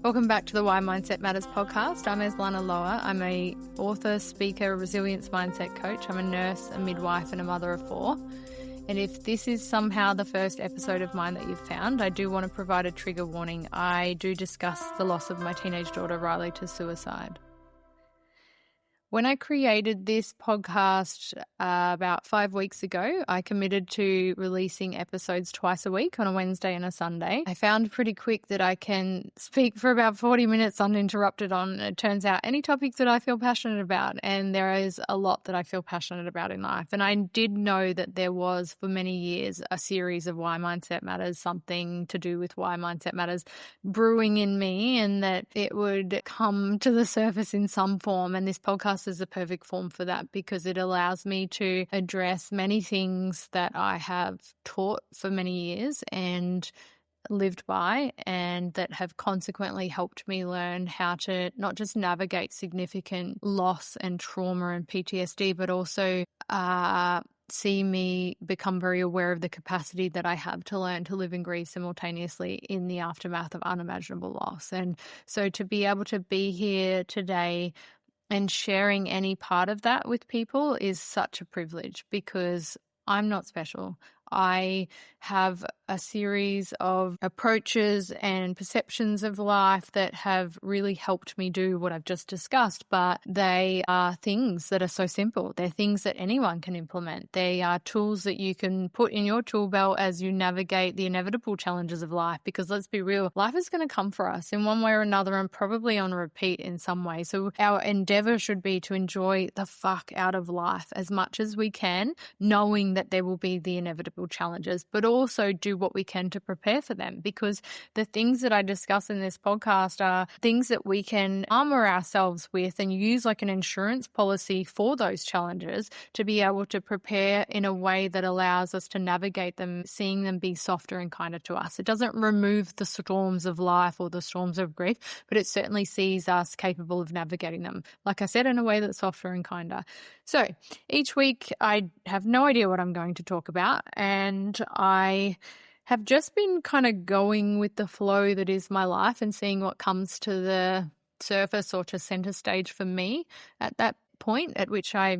Welcome back to the Why Mindset Matters podcast. I'm Eslana Loa. I'm a author, speaker, resilience mindset coach. I'm a nurse, a midwife, and a mother of 4. And if this is somehow the first episode of mine that you've found, I do want to provide a trigger warning. I do discuss the loss of my teenage daughter, Riley, to suicide. When I created this podcast about 5 weeks ago, I committed to releasing episodes twice a week on a Wednesday and a Sunday. I found pretty quick that I can speak for about 40 minutes uninterrupted on, it turns out, any topic that I feel passionate about. And there is a lot that I feel passionate about in life. And I did know that there was, for many years, a series of Why Mindset Matters, something to do with Why Mindset Matters brewing in me, and that it would come to the surface in some form. And this podcast is a perfect form for that because it allows me to address many things that I have taught for many years and lived by, and that have consequently helped me learn how to not just navigate significant loss and trauma and PTSD, but also see me become very aware of the capacity that I have to learn to live and grieve simultaneously in the aftermath of unimaginable loss. And so to be able to be here today and sharing any part of that with people is such a privilege, because I'm not special. I have a series of approaches and perceptions of life that have really helped me do what I've just discussed, but they are things that are so simple. They're things that anyone can implement. They are tools that you can put in your tool belt as you navigate the inevitable challenges of life, because let's be real, life is going to come for us in one way or another, and probably on repeat in some way. So our endeavor should be to enjoy the fuck out of life as much as we can, knowing that there will be the inevitable challenges, but also do what we can to prepare for them, because the things that I discuss in this podcast are things that we can armor ourselves with and use like an insurance policy for those challenges to be able to prepare in a way that allows us to navigate them, seeing them be softer and kinder to us. It doesn't remove the storms of life or the storms of grief, but it certainly sees us capable of navigating them, like I said, in a way that's softer and kinder. So each week I have no idea what I'm going to talk about, and I have just been kind of going with the flow that is my life and seeing what comes to the surface or to center stage for me at that point at which I,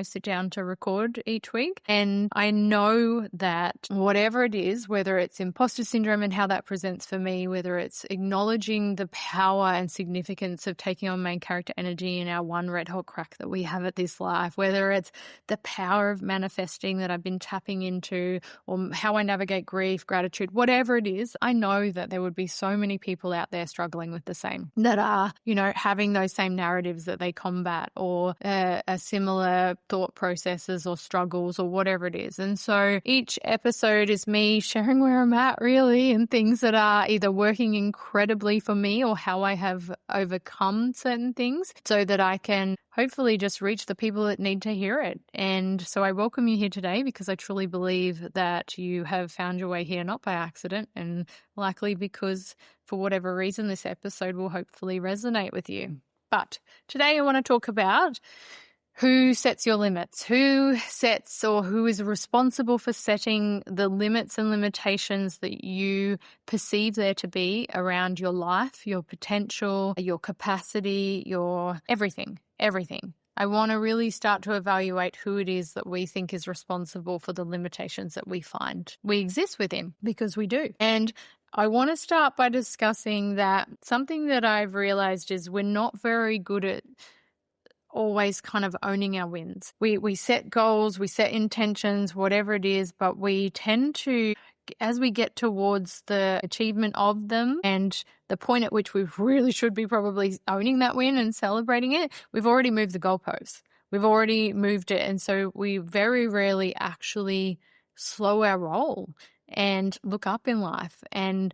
sit down to record each week. And I know that whatever it is, whether it's imposter syndrome and how that presents for me, whether it's acknowledging the power and significance of taking on main character energy in our one red hot crack that we have at this life, whether it's the power of manifesting that I've been tapping into, or how I navigate grief, gratitude, whatever it is, I know that there would be so many people out there struggling with the same, that are, having those same narratives that they combat, or a similar thought processes or struggles or whatever it is. And so each episode is me sharing where I'm at, really, and things that are either working incredibly for me or how I have overcome certain things, so that I can hopefully just reach the people that need to hear it. And so I welcome you here today because I truly believe that you have found your way here not by accident, and likely because for whatever reason this episode will hopefully resonate with you. But today I want to talk about who sets your limits, who sets or who is responsible for setting the limits and limitations that you perceive there to be around your life, your potential, your capacity, your everything. I want to really start to evaluate who it is that we think is responsible for the limitations that we find we exist within, because we do. And I want to start by discussing that something that I've realized is we're not very good at always kind of owning our wins. We set goals, we set intentions, whatever it is, but we tend to, as we get towards the achievement of them and the point at which we really should be probably owning that win and celebrating it, we've already moved the goalposts. We've already moved it. And so we very rarely actually slow our roll and look up in life and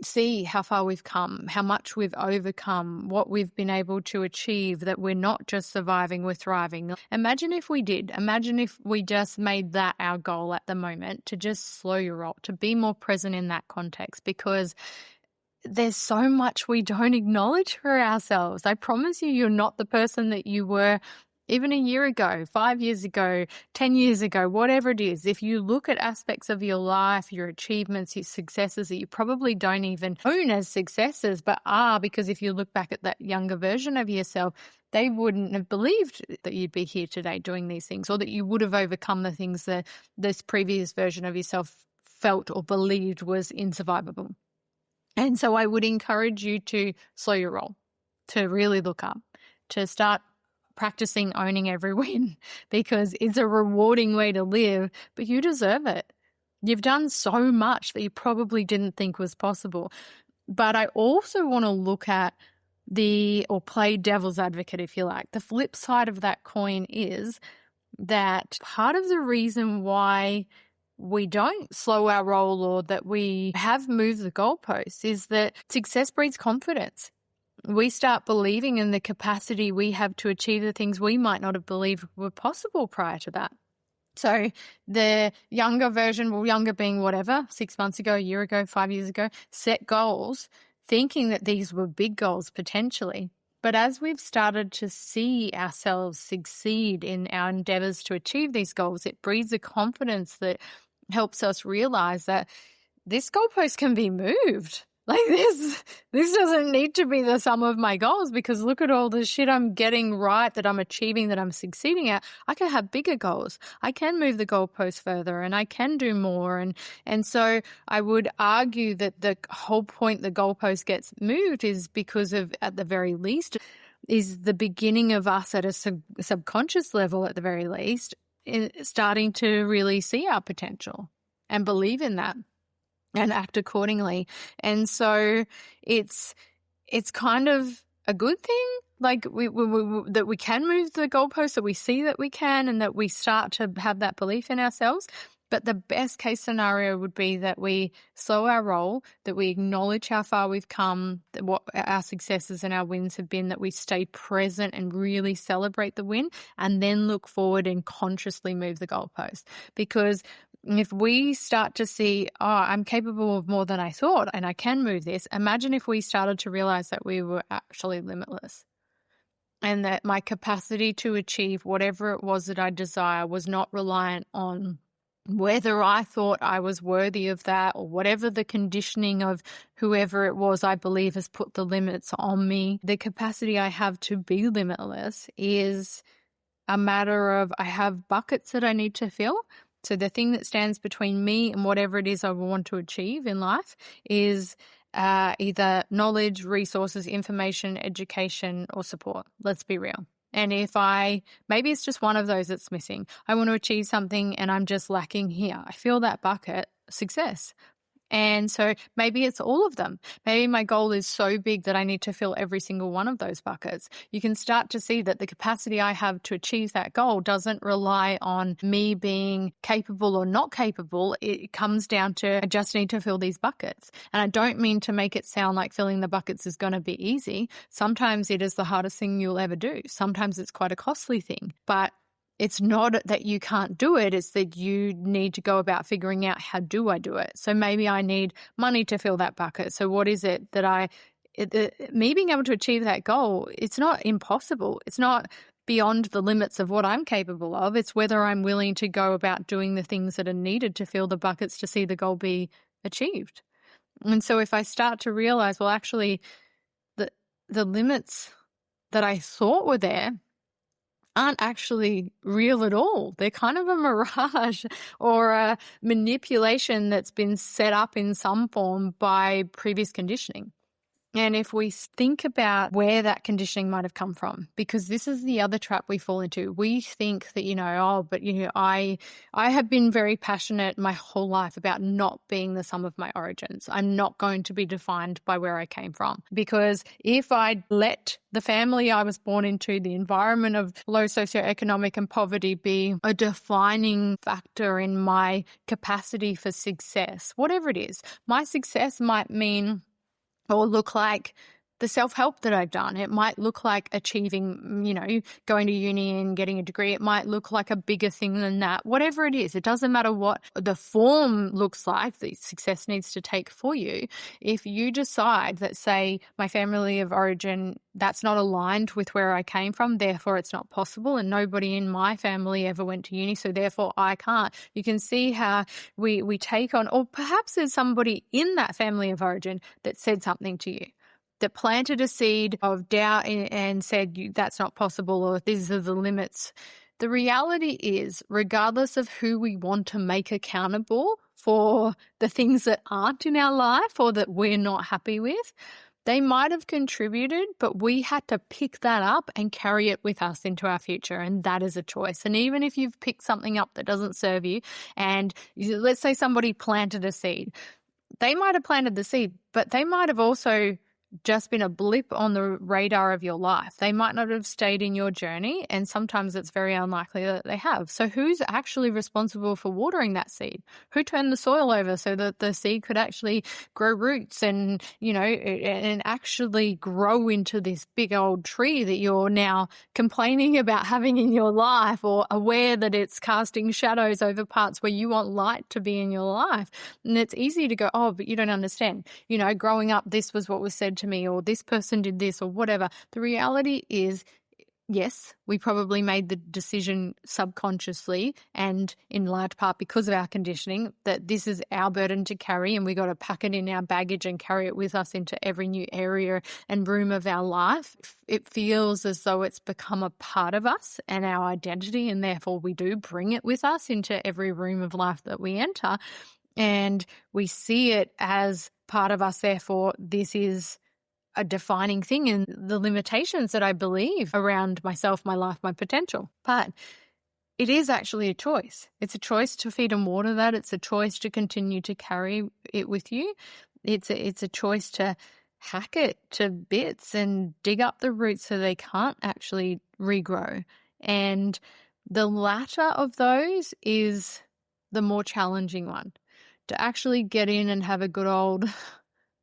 see how far we've come, how much we've overcome, what we've been able to achieve, that we're not just surviving, we're thriving. Imagine if we did. Imagine if we just made that our goal at the moment, to just slow your roll, to be more present in that context, because there's so much we don't acknowledge for ourselves. I promise you, you're not the person that you were even a year ago, 5 years ago, 10 years ago, whatever it is, if you look at aspects of your life, your achievements, your successes that you probably don't even own as successes, but are, because if you look back at that younger version of yourself, they wouldn't have believed that you'd be here today doing these things, or that you would have overcome the things that this previous version of yourself felt or believed was insurvivable. And so I would encourage you to slow your roll, to really look up, to start practicing owning every win, because it's a rewarding way to live, but you deserve it. You've done so much that you probably didn't think was possible. But I also want to look at or play devil's advocate, if you like. The flip side of that coin is that part of the reason why we don't slow our roll or that we have moved the goalposts is that success breeds confidence. We start believing in the capacity we have to achieve the things we might not have believed were possible prior to that. So the younger version, well, younger being whatever, 6 months ago, a year ago, 5 years ago, set goals, thinking that these were big goals potentially. But as we've started to see ourselves succeed in our endeavors to achieve these goals, it breeds a confidence that helps us realize that this goalpost can be moved. Like this doesn't need to be the sum of my goals, because look at all the shit I'm getting right, that I'm achieving, that I'm succeeding at. I can have bigger goals. I can move the goalpost further, and I can do more. And so I would argue that the whole point the goalpost gets moved is because of, at the very least, is the beginning of us at a subconscious level, at the very least, starting to really see our potential and believe in that and act accordingly. And so it's kind of a good thing, like that we can move the goalposts, that we see that we can, and that we start to have that belief in ourselves. But the best case scenario would be that we slow our roll, that we acknowledge how far we've come, that what our successes and our wins have been, that we stay present and really celebrate the win, and then look forward and consciously move the goalpost. Because if we start to see, oh, I'm capable of more than I thought and I can move this, imagine if we started to realize that we were actually limitless and that my capacity to achieve whatever it was that I desire was not reliant on whether I thought I was worthy of that, or whatever the conditioning of whoever it was I believe has put the limits on me. The capacity I have to be limitless is a matter of, I have buckets that I need to fill. So the thing that stands between me and whatever it is I want to achieve in life is either knowledge, resources, information, education, or support. Let's be real. And maybe it's just one of those that's missing. I want to achieve something and I'm just lacking here. I fill that bucket, success. And so maybe it's all of them. Maybe my goal is so big that I need to fill every single one of those buckets. You can start to see that the capacity I have to achieve that goal doesn't rely on me being capable or not capable. It comes down to, I just need to fill these buckets. And I don't mean to make it sound like filling the buckets is going to be easy. Sometimes it is the hardest thing you'll ever do. Sometimes it's quite a costly thing. But it's not that you can't do it, it's that you need to go about figuring out, how do I do it? So maybe I need money to fill that bucket. So what is it that me being able to achieve that goal, it's not impossible. It's not beyond the limits of what I'm capable of. It's whether I'm willing to go about doing the things that are needed to fill the buckets to see the goal be achieved. And so if I start to realize, well, actually, the limits that I thought were there aren't actually real at all. They're kind of a mirage or a manipulation that's been set up in some form by previous conditioning. And if we think about where that conditioning might have come from, because this is the other trap we fall into. We think that, I have been very passionate my whole life about not being the sum of my origins. I'm not going to be defined by where I came from. Because if I let the family I was born into, the environment of low socioeconomic and poverty be a defining factor in my capacity for success, whatever it is, my success might mean or look like the self-help that I've done. It might look like achieving, going to uni and getting a degree. It might look like a bigger thing than that. Whatever it is, it doesn't matter what the form looks like that success needs to take for you. If you decide that, say, my family of origin, that's not aligned with where I came from, therefore it's not possible, and nobody in my family ever went to uni, so therefore I can't. You can see how we take on, or perhaps there's somebody in that family of origin that said something to you, that planted a seed of doubt and said that's not possible, or these are the limits. The reality is, regardless of who we want to make accountable for the things that aren't in our life or that we're not happy with, they might have contributed, but we had to pick that up and carry it with us into our future, and that is a choice. And even if you've picked something up that doesn't serve you, and let's say somebody planted a seed, they might have planted the seed, but they might have also just been a blip on the radar of your life. They might not have stayed in your journey, and sometimes it's very unlikely that they have. So who's actually responsible for watering that seed? Who turned the soil over so that the seed could actually grow roots and, and actually grow into this big old tree that you're now complaining about having in your life, or aware that it's casting shadows over parts where you want light to be in your life? And it's easy to go, oh, but you don't understand. Growing up, this was what was said to me, or this person did this, or whatever. The reality is, yes, we probably made the decision subconsciously and in large part because of our conditioning that this is our burden to carry, and we got to pack it in our baggage and carry it with us into every new area and room of our life. It feels as though it's become a part of us and our identity, and therefore we do bring it with us into every room of life that we enter, and we see it as part of us. Therefore, this is a defining thing in the limitations that I believe around myself, my life, my potential. But it is actually a choice. It's a choice to feed and water that. It's a choice to continue to carry it with you. It's a choice to hack it to bits and dig up the roots so they can't actually regrow. And the latter of those is the more challenging one. To actually get in and have a good old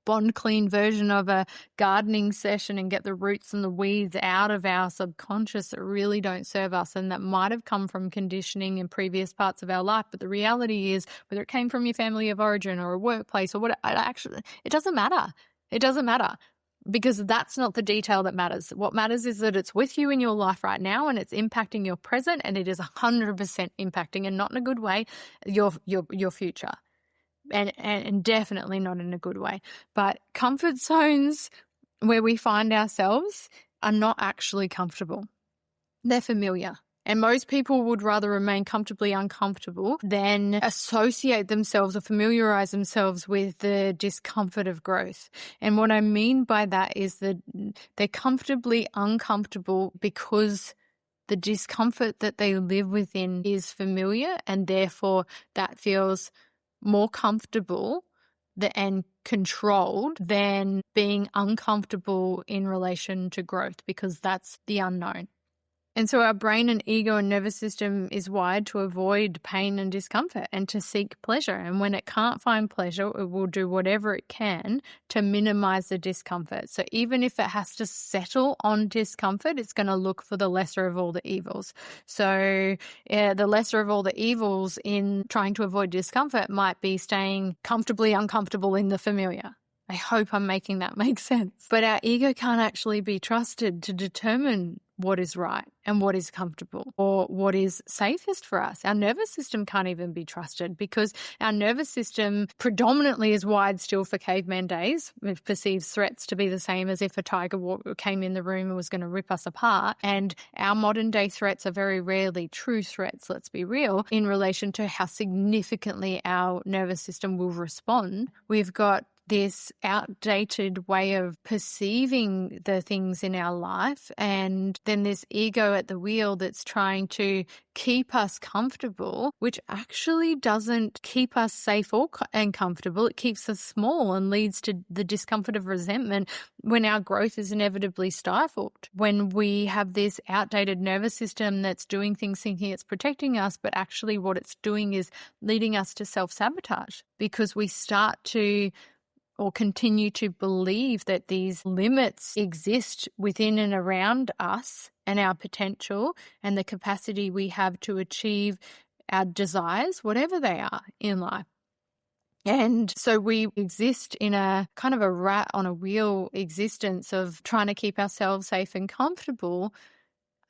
bond clean version of a gardening session and get the roots and the weeds out of our subconscious that really don't serve us, and that might have come from conditioning in previous parts of our life. But the reality is, whether it came from your family of origin or a workplace or what, it doesn't matter. It doesn't matter, because that's not the detail that matters. What matters is that it's with you in your life right now, and it's impacting your present, and it is 100% impacting, and not in a good way, your future. And definitely not in a good way. But comfort zones where we find ourselves are not actually comfortable. They're familiar. And most people would rather remain comfortably uncomfortable than associate themselves or familiarize themselves with the discomfort of growth. And what I mean by that is that they're comfortably uncomfortable because the discomfort that they live within is familiar, and therefore that feels more comfortable and controlled than being uncomfortable in relation to growth, because that's the unknown. And so our brain and ego and nervous system is wired to avoid pain and discomfort and to seek pleasure. And when it can't find pleasure, it will do whatever it can to minimize the discomfort. So even if it has to settle on discomfort, it's going to look for the lesser of all the evils. So the lesser of all the evils in trying to avoid discomfort might be staying comfortably uncomfortable in the familiar. I hope I'm making that make sense. But our ego can't actually be trusted to determine what is right and what is comfortable or what is safest for us. Our nervous system can't even be trusted, because our nervous system predominantly is wired still for caveman days. It perceives threats to be the same as if a tiger came in the room and was going to rip us apart. And our modern day threats are very rarely true threats, let's be real, in relation to how significantly our nervous system will respond. We've got this outdated way of perceiving the things in our life, and then this ego at the wheel that's trying to keep us comfortable, which actually doesn't keep us safe and comfortable. It keeps us small and leads to the discomfort of resentment when our growth is inevitably stifled. When we have this outdated nervous system that's doing things thinking it's protecting us, but actually what it's doing is leading us to self-sabotage, because we start to or continue to believe that these limits exist within and around us and our potential and the capacity we have to achieve our desires, whatever they are in life. And so we exist in a kind of a rat on a wheel existence of trying to keep ourselves safe and comfortable.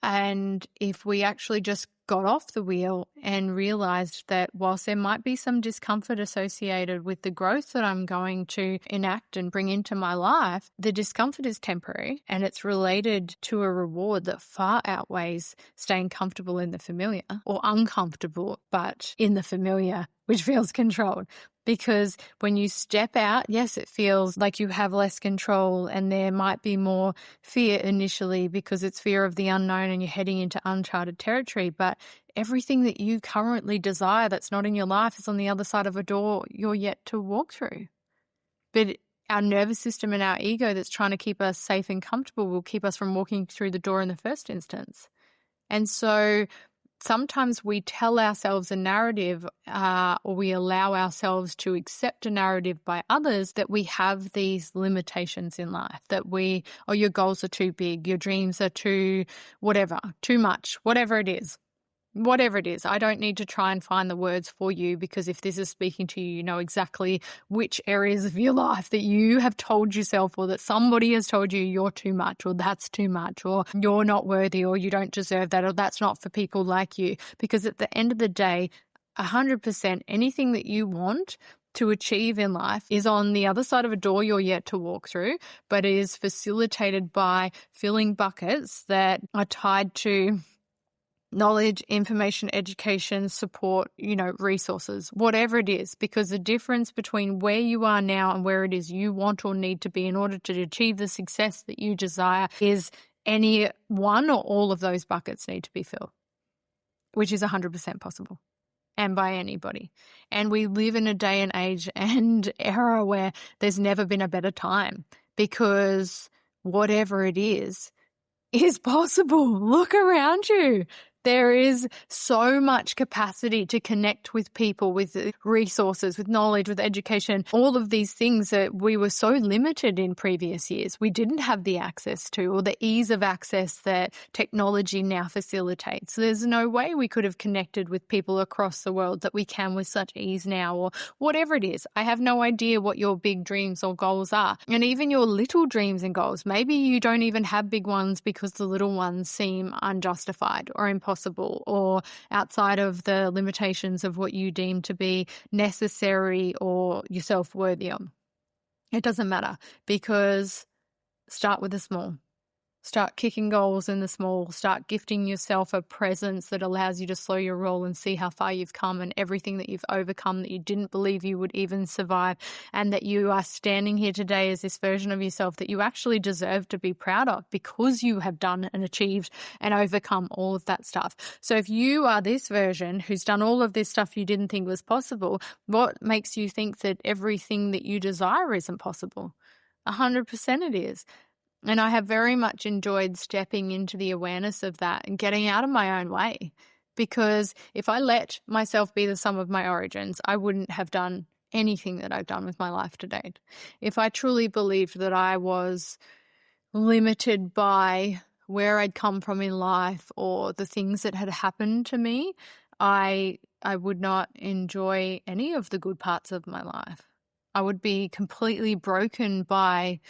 And if we actually just got off the wheel and realized that whilst there might be some discomfort associated with the growth that I'm going to enact and bring into my life, the discomfort is temporary and it's related to a reward that far outweighs staying comfortable in the familiar, or uncomfortable but in the familiar, which feels controlled. Because when you step out, yes, it feels like you have less control and there might be more fear initially because it's fear of the unknown and you're heading into uncharted territory. But everything that you currently desire that's not in your life is on the other side of a door you're yet to walk through. But our nervous system and our ego that's trying to keep us safe and comfortable will keep us from walking through the door in the first instance. And so sometimes we tell ourselves a narrative or we allow ourselves to accept a narrative by others that we have these limitations in life, that your goals are too big, your dreams are too much, whatever it is. Whatever it is, I don't need to try and find the words for you, because if this is speaking to you, you know exactly which areas of your life that you have told yourself or that somebody has told you you're too much or that's too much or you're not worthy or you don't deserve that or that's not for people like you. Because at the end of the day, 100% anything that you want to achieve in life is on the other side of a door you're yet to walk through, but is facilitated by filling buckets that are tied to knowledge, information, education, support, resources, whatever it is, because the difference between where you are now and where it is you want or need to be in order to achieve the success that you desire is any one or all of those buckets need to be filled, which is 100% possible and by anybody. And we live in a day and age and era where there's never been a better time, because whatever it is possible. Look around you. There is so much capacity to connect with people, with resources, with knowledge, with education, all of these things that we were so limited in previous years. We didn't have the access to, or the ease of access that technology now facilitates. There's no way we could have connected with people across the world that we can with such ease now, or whatever it is. I have no idea what your big dreams or goals are. And even your little dreams and goals, maybe you don't even have big ones because the little ones seem unjustified or impossible or outside of the limitations of what you deem to be necessary or yourself worthy of. It doesn't matter, because start with the small. Start kicking goals in the small. Start gifting yourself a presence that allows you to slow your roll and see how far you've come and everything that you've overcome that you didn't believe you would even survive, and that you are standing here today as this version of yourself that you actually deserve to be proud of, because you have done and achieved and overcome all of that stuff. So if you are this version who's done all of this stuff you didn't think was possible, what makes you think that everything that you desire isn't possible? 100% it is. And I have very much enjoyed stepping into the awareness of that and getting out of my own way. Because if I let myself be the sum of my origins, I wouldn't have done anything that I've done with my life to date. If I truly believed that I was limited by where I'd come from in life or the things that had happened to me, I would not enjoy any of the good parts of my life. I would be completely broken by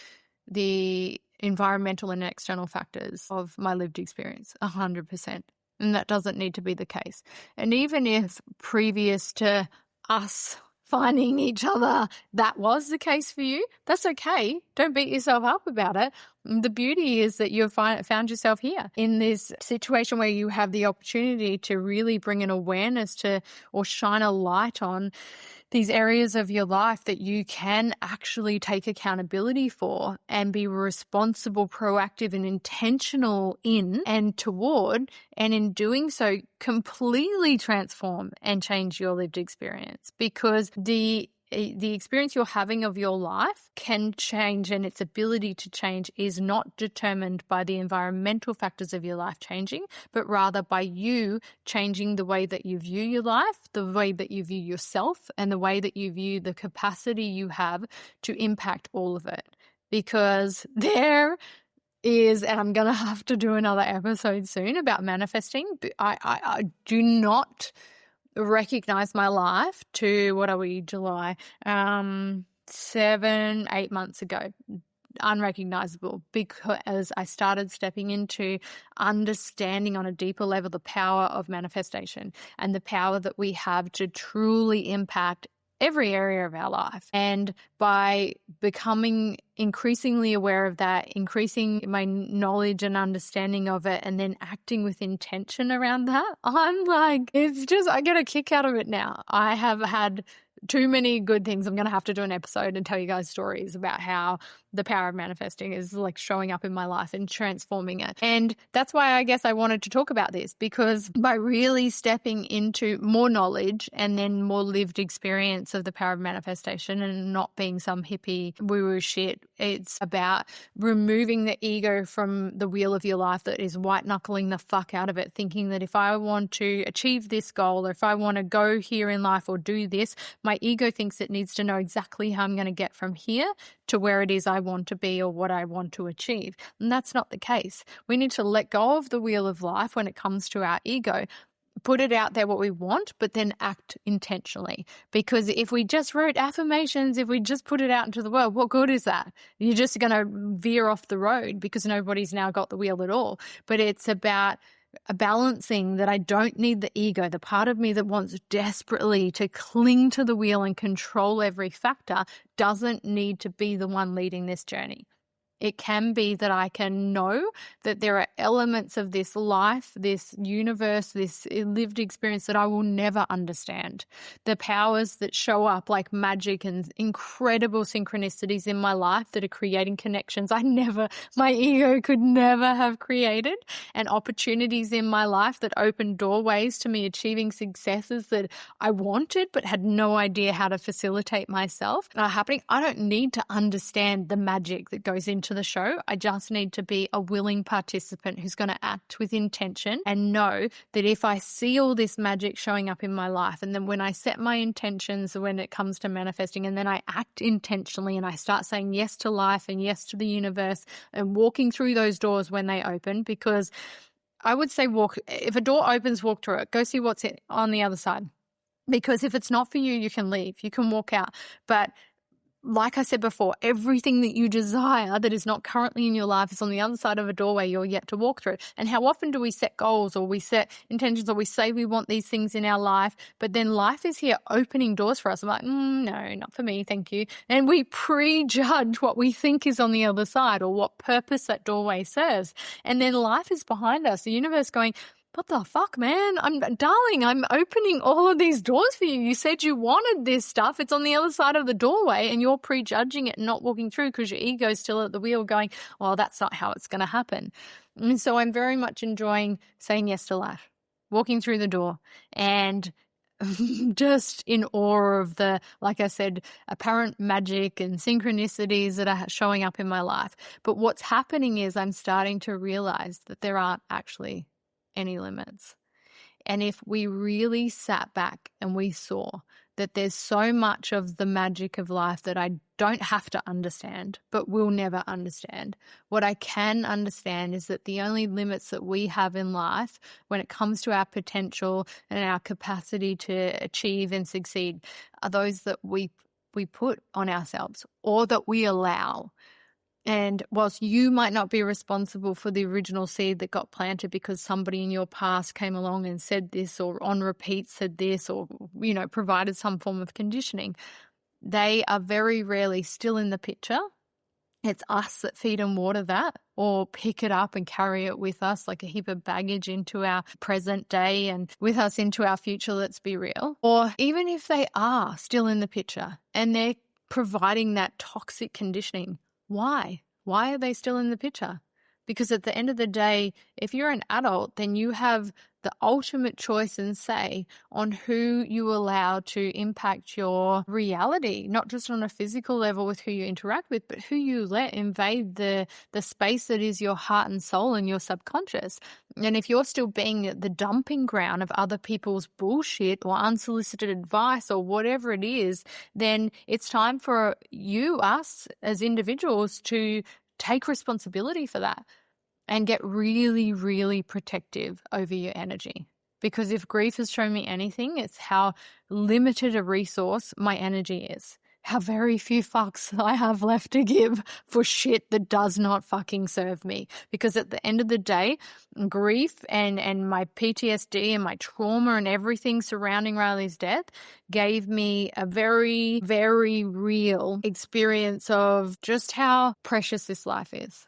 the environmental and external factors of my lived experience, 100%. And that doesn't need to be the case. And even if previous to us finding each other, that was the case for you, that's okay. Don't beat yourself up about it. The beauty is that you've found yourself here in this situation where you have the opportunity to really bring an awareness to, or shine a light on, these areas of your life that you can actually take accountability for and be responsible, proactive, and intentional in and toward, and in doing so, completely transform and change your lived experience. Because the the experience you're having of your life can change, and its ability to change is not determined by the environmental factors of your life changing, but rather by you changing the way that you view your life, the way that you view yourself, and the way that you view the capacity you have to impact all of it. Because there is, and I'm going to have to do another episode soon about manifesting. I do not recognize my life to, what are we, July, 7-8 months ago, unrecognizable, because I started stepping into understanding on a deeper level the power of manifestation and the power that we have to truly impact every area of our life. And by becoming increasingly aware of that, increasing my knowledge and understanding of it, and then acting with intention around that, I'm like, it's just, I get a kick out of it now. I have had too many good things. I'm going to have to do an episode and tell you guys stories about how the power of manifesting is like showing up in my life and transforming it. And that's why I guess I wanted to talk about this, because by really stepping into more knowledge and then more lived experience of the power of manifestation and not being some hippie woo-woo shit, it's about removing the ego from the wheel of your life that is white knuckling the fuck out of it, thinking that if I want to achieve this goal, or if I want to go here in life or do this, my ego thinks it needs to know exactly how I'm going to get from here to where it is I want to be or what I want to achieve. And that's not the case. We need to let go of the wheel of life when it comes to our ego, put it out there what we want, but then act intentionally. Because if we just wrote affirmations, if we just put it out into the world, what good is that? You're just going to veer off the road because nobody's now got the wheel at all. But it's about a balancing that I don't need the ego, the part of me that wants desperately to cling to the wheel and control every factor doesn't need to be the one leading this journey. It can be that I can know that there are elements of this life, this universe, this lived experience that I will never understand. The powers that show up like magic and incredible synchronicities in my life that are creating connections my ego could never have created, and opportunities in my life that open doorways to me achieving successes that I wanted but had no idea how to facilitate myself are happening. I don't need to understand the magic that goes into the show. I just need to be a willing participant who's going to act with intention and know that if I see all this magic showing up in my life, and then when I set my intentions when it comes to manifesting, and then I act intentionally and I start saying yes to life and yes to the universe and walking through those doors when they open, because I would say if a door opens, walk through it. Go see what's on the other side. Because if it's not for you, you can leave. You can walk out. But like I said before, everything that you desire that is not currently in your life is on the other side of a doorway you're yet to walk through. And how often do we set goals, or we set intentions, or we say we want these things in our life, but then life is here opening doors for us. I'm like, no, not for me, thank you. And we prejudge what we think is on the other side or what purpose that doorway serves. And then life is behind us, the universe going, what the fuck, man? Darling, I'm opening all of these doors for you. You said you wanted this stuff. It's on the other side of the doorway, and you're prejudging it and not walking through because your ego's still at the wheel going, well, that's not how it's going to happen. And so I'm very much enjoying saying yes to life, walking through the door, and just in awe of the, like I said, apparent magic and synchronicities that are showing up in my life. But what's happening is I'm starting to realize that there aren't actually any limits. And if we really sat back and we saw that there's so much of the magic of life that I don't have to understand, but will never understand. What I can understand is that the only limits that we have in life when it comes to our potential and our capacity to achieve and succeed are those that we put on ourselves or that we allow. And whilst you might not be responsible for the original seed that got planted because somebody in your past came along and said this, or on repeat said this, or, provided some form of conditioning, they are very rarely still in the picture. It's us that feed and water that, or pick it up and carry it with us like a heap of baggage into our present day and with us into our future, let's be real. Or even if they are still in the picture and they're providing that toxic conditioning, why? Why are they still in the picture? Because at the end of the day, if you're an adult, then you have the ultimate choice and say on who you allow to impact your reality, not just on a physical level with who you interact with, but who you let invade the space that is your heart and soul and your subconscious. And if you're still being the dumping ground of other people's bullshit or unsolicited advice or whatever it is, then it's time for us as individuals to take responsibility for that and get really, really protective over your energy. Because if grief has shown me anything, it's how limited a resource my energy is. How very few fucks I have left to give for shit that does not fucking serve me. Because at the end of the day, grief and my PTSD and my trauma and everything surrounding Riley's death gave me a very, very real experience of just how precious this life is.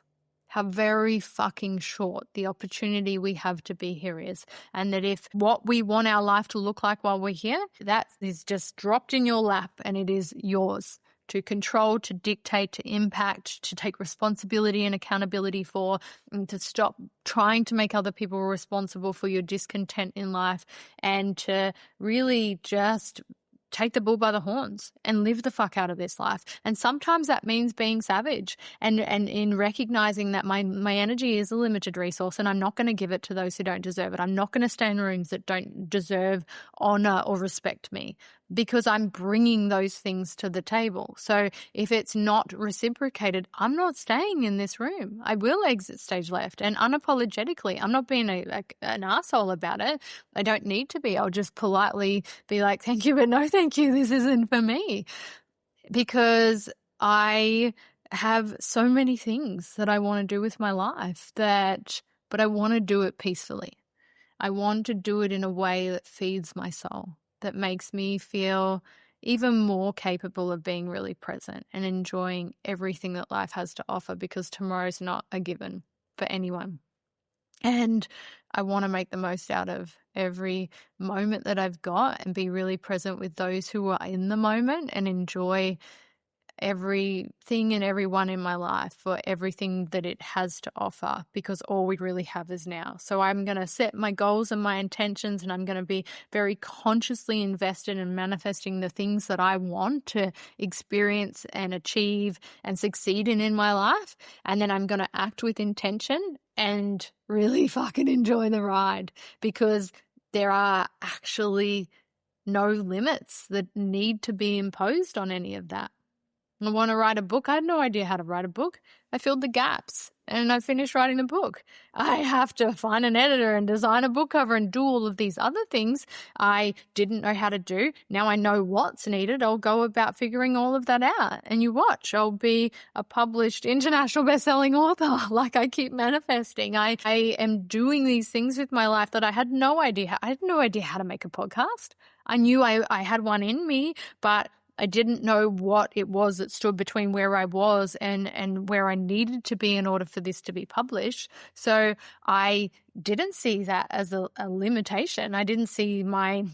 How very fucking short the opportunity we have to be here is. And that if what we want our life to look like while we're here, that is just dropped in your lap and it is yours to control, to dictate, to impact, to take responsibility and accountability for, and to stop trying to make other people responsible for your discontent in life, and to really just take the bull by the horns and live the fuck out of this life. And sometimes that means being savage and in recognizing that my energy is a limited resource and I'm not going to give it to those who don't deserve it. I'm not going to stay in rooms that don't deserve honor or respect me, because I'm bringing those things to the table. So if it's not reciprocated, I'm not staying in this room. I will exit stage left, and unapologetically. I'm not being an asshole about it. I don't need to be. I'll just politely be like, thank you, but no thank you. This isn't for me. Because I have so many things that I want to do with my life, but I want to do it peacefully. I want to do it in a way that feeds my soul, that makes me feel even more capable of being really present and enjoying everything that life has to offer, because tomorrow's not a given for anyone. And I want to make the most out of every moment that I've got and be really present with those who are in the moment and enjoy everything and everyone in my life for everything that it has to offer, because all we really have is now. So I'm going to set my goals and my intentions, and I'm going to be very consciously invested in manifesting the things that I want to experience and achieve and succeed in my life. And then I'm going to act with intention and really fucking enjoy the ride, because there are actually no limits that need to be imposed on any of that. I want to write a book. I had no idea how to write a book. I filled the gaps and I finished writing the book. I have to find an editor and design a book cover and do all of these other things I didn't know how to do. Now I know what's needed. I'll go about figuring all of that out. And you watch, I'll be a published international best-selling author like I keep manifesting. I am doing these things with my life that I had no idea. I had no idea how to make a podcast. I knew I had one in me, but I didn't know what it was that stood between where I was and where I needed to be in order for this to be published. So I didn't see that as a limitation. I didn't see my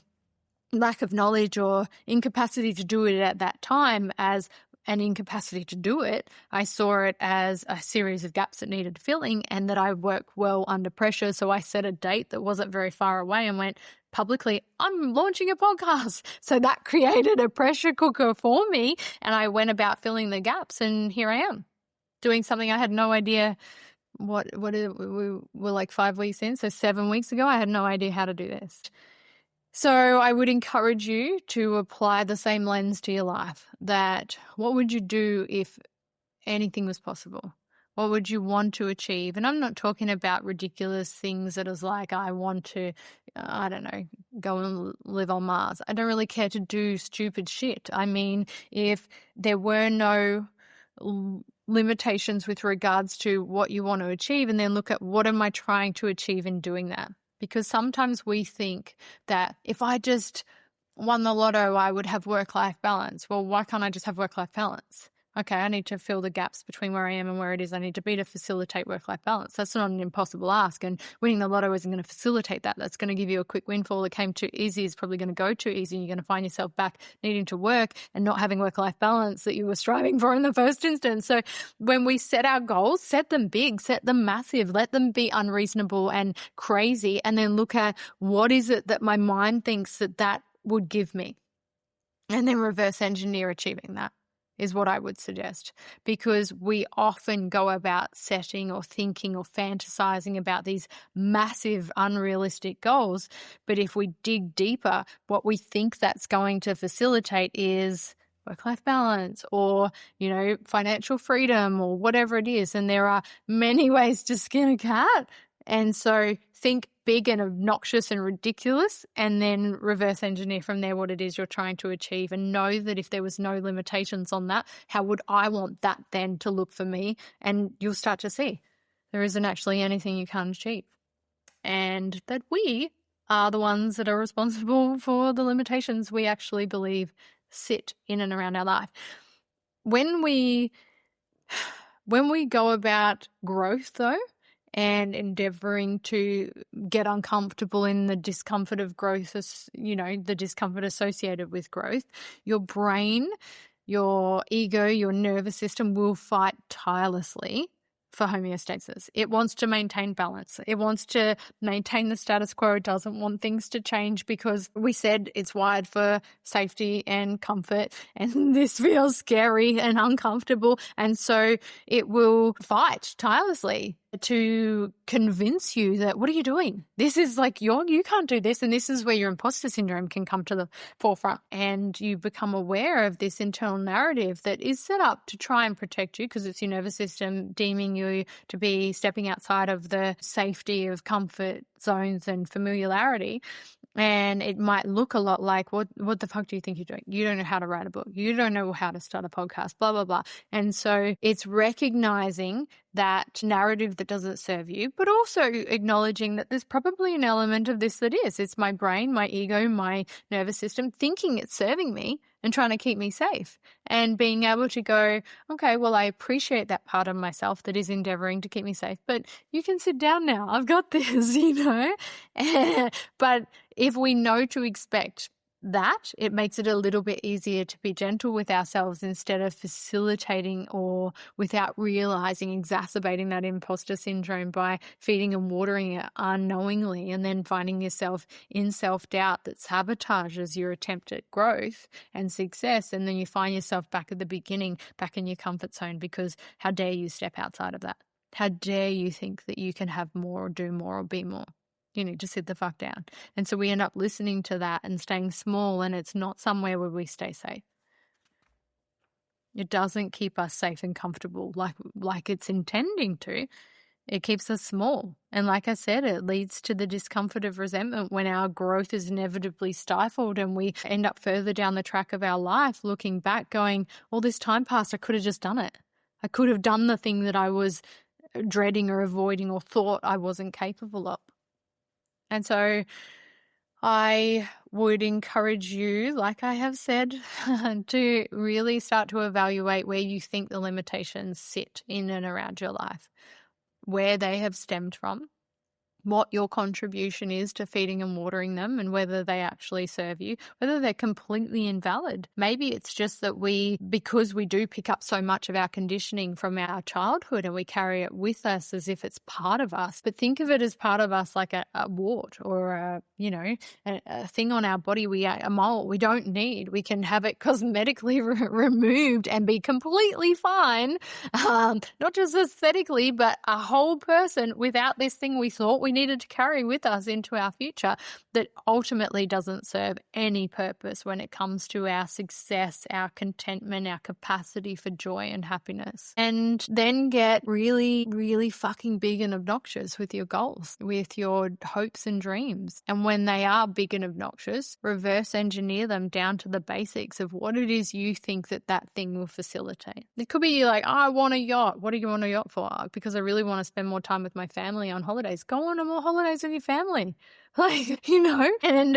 lack of knowledge or incapacity to do it at that time as an incapacity to do it. I saw it as a series of gaps that needed filling, and that I work well under pressure. So I set a date that wasn't very far away and went publicly, I'm launching a podcast. So that created a pressure cooker for me, and I went about filling the gaps, and here I am doing something I had no idea we were like 5 weeks in. So 7 weeks ago, I had no idea how to do this. So I would encourage you to apply the same lens to your life. That what would you do if anything was possible? What would you want to achieve? And I'm not talking about ridiculous things that is like, I want to, I don't know, go and live on Mars. I don't really care to do stupid shit. I mean, if there were no limitations with regards to what you want to achieve, and then look at what am I trying to achieve in doing that? Because sometimes we think that if I just won the lotto, I would have work-life balance. Well, why can't I just have work-life balance? Okay, I need to fill the gaps between where I am and where it is I need to be to facilitate work-life balance. That's not an impossible ask, and winning the lotto isn't going to facilitate that. That's going to give you a quick windfall. It came too easy is probably going to go too easy. You're going to find yourself back needing to work and not having work-life balance that you were striving for in the first instance. So when we set our goals, set them big, set them massive, let them be unreasonable and crazy, and then look at what is it that my mind thinks that would give me, and then reverse engineer achieving that is what I would suggest, because we often go about setting or thinking or fantasizing about these massive unrealistic goals. But if we dig deeper, what we think that's going to facilitate is work-life balance or, financial freedom or whatever it is. And there are many ways to skin a cat. And so think big and obnoxious and ridiculous, and then reverse engineer from there what it is you're trying to achieve, and know that if there was no limitations on that, how would I want that then to look for me? And you'll start to see there isn't actually anything you can't achieve, and that we are the ones that are responsible for the limitations we actually believe sit in and around our life. When we go about growth, though, and endeavoring to get uncomfortable in the discomfort of growth, the discomfort associated with growth, your brain, your ego, your nervous system will fight tirelessly for homeostasis. It wants to maintain balance. It wants to maintain the status quo. It doesn't want things to change because we said it's wired for safety and comfort, and this feels scary and uncomfortable. And so it will fight tirelessly to convince you that, what are you doing? This is like you can't do this. And this is where your imposter syndrome can come to the forefront. And you become aware of this internal narrative that is set up to try and protect you, because it's your nervous system deeming you to be stepping outside of the safety of comfort zones and familiarity. And it might look a lot like, what the fuck do you think you're doing? You don't know how to write a book. You don't know how to start a podcast, blah, blah, blah. And so it's recognizing that narrative that doesn't serve you, but also acknowledging that there's probably an element of this that is. It's my brain, my ego, my nervous system thinking it's serving me and trying to keep me safe, and being able to go, okay, well, I appreciate that part of myself that is endeavoring to keep me safe, but you can sit down now. I've got this, But if we know to expect that, it makes it a little bit easier to be gentle with ourselves instead of facilitating or, without realizing, exacerbating that imposter syndrome by feeding and watering it unknowingly, and then finding yourself in self-doubt that sabotages your attempt at growth and success. And then you find yourself back at the beginning, back in your comfort zone, because how dare you step outside of that? How dare you think that you can have more or do more or be more? You need to sit the fuck down. And so we end up listening to that and staying small, and it's not somewhere where we stay safe. It doesn't keep us safe and comfortable like it's intending to. It keeps us small. And like I said, it leads to the discomfort of resentment when our growth is inevitably stifled, and we end up further down the track of our life looking back going, all this time passed, I could have just done it. I could have done the thing that I was dreading or avoiding or thought I wasn't capable of. And so I would encourage you, like I have said, to really start to evaluate where you think the limitations sit in and around your life, where they have stemmed from, what your contribution is to feeding and watering them, and whether they actually serve you, whether they're completely invalid. Maybe it's just that because we do pick up so much of our conditioning from our childhood and we carry it with us as if it's part of us. But think of it as part of us like a wart or a thing on our body, a mole we don't need. We can have it cosmetically removed and be completely fine, not just aesthetically, but a whole person without this thing we thought we needed to carry with us into our future, that ultimately doesn't serve any purpose when it comes to our success, our contentment, our capacity for joy and happiness. And then get really, really fucking big and obnoxious with your goals, with your hopes and dreams. And when they are big and obnoxious, reverse engineer them down to the basics of what it is you think that thing will facilitate. It could be like, I want a yacht. What do you want a yacht for? Because I really want to spend more time with my family on holidays. Go on no more holidays with your family.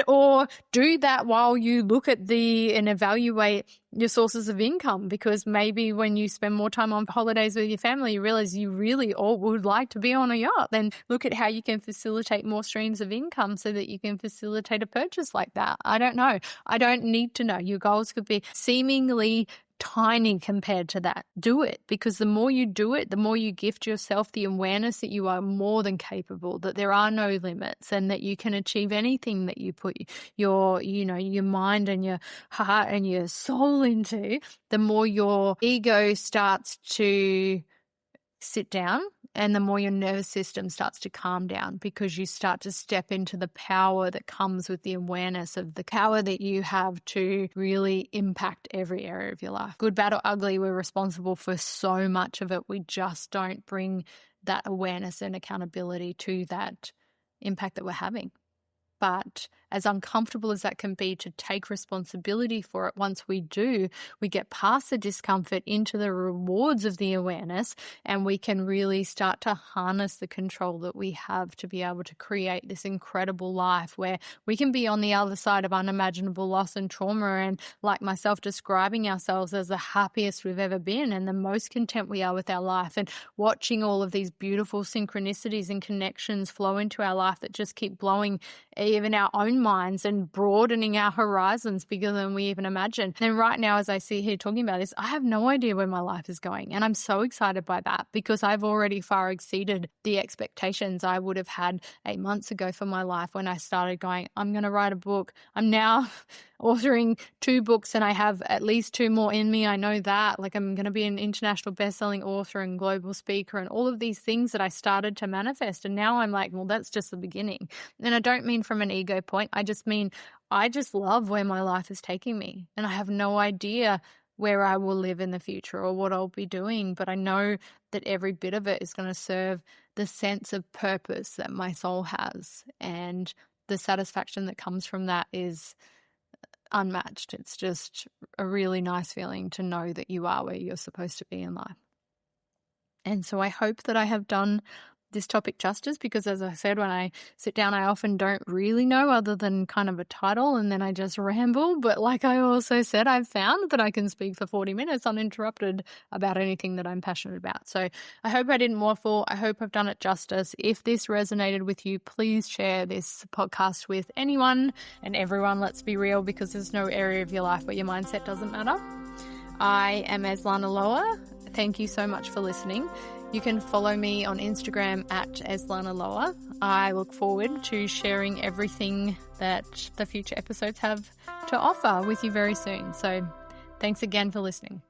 Or do that while you look at and evaluate your sources of income, because maybe when you spend more time on holidays with your family, you realize you really all would like to be on a yacht. Then look at how you can facilitate more streams of income so that you can facilitate a purchase like that. I don't know. I don't need to know. Your goals could be seemingly tiny compared to that. Do it, because the more you do it, the more you gift yourself the awareness that you are more than capable, that there are no limits, and that you can achieve anything that you put your mind and your heart and your soul into. The more your ego starts to sit down, and the more your nervous system starts to calm down, because you start to step into the power that comes with the awareness of the power that you have to really impact every area of your life. Good, bad, or ugly, we're responsible for so much of it. We just don't bring that awareness and accountability to that impact that we're having. But as uncomfortable as that can be to take responsibility for it, once we do, we get past the discomfort into the rewards of the awareness, and we can really start to harness the control that we have to be able to create this incredible life where we can be on the other side of unimaginable loss and trauma, and like myself, describing ourselves as the happiest we've ever been and the most content we are with our life, and watching all of these beautiful synchronicities and connections flow into our life that just keep blowing even our own minds and broadening our horizons bigger than we even imagine. And right now, as I sit here talking about this, I have no idea where my life is going. And I'm so excited by that, because I've already far exceeded the expectations I would have had 8 months ago for my life when I started going, I'm going to write a book. I'm now authoring 2 books, and I have at least 2 more in me. I know that. I'm going to be an international best-selling author and global speaker and all of these things that I started to manifest. And now I'm like, well, that's just the beginning. And I don't mean from an ego point. I just mean I just love where my life is taking me, and I have no idea where I will live in the future or what I'll be doing, but I know that every bit of it is going to serve the sense of purpose that my soul has, and the satisfaction that comes from that is unmatched. It's just a really nice feeling to know that you are where you're supposed to be in life. And so I hope that I have done this topic justice, because as I said, when I sit down, I often don't really know other than kind of a title, and then I just ramble. But like I also said, I've found that I can speak for 40 minutes uninterrupted about anything that I'm passionate about. So I hope I didn't waffle. I hope I've done it justice. If this resonated with you, please share this podcast with anyone and everyone. Let's be real, because there's no area of your life where your mindset doesn't matter. I am Eslana Loa. Thank you so much for listening. You can follow me on Instagram at Eslana Loa. I look forward to sharing everything that the future episodes have to offer with you very soon. So thanks again for listening.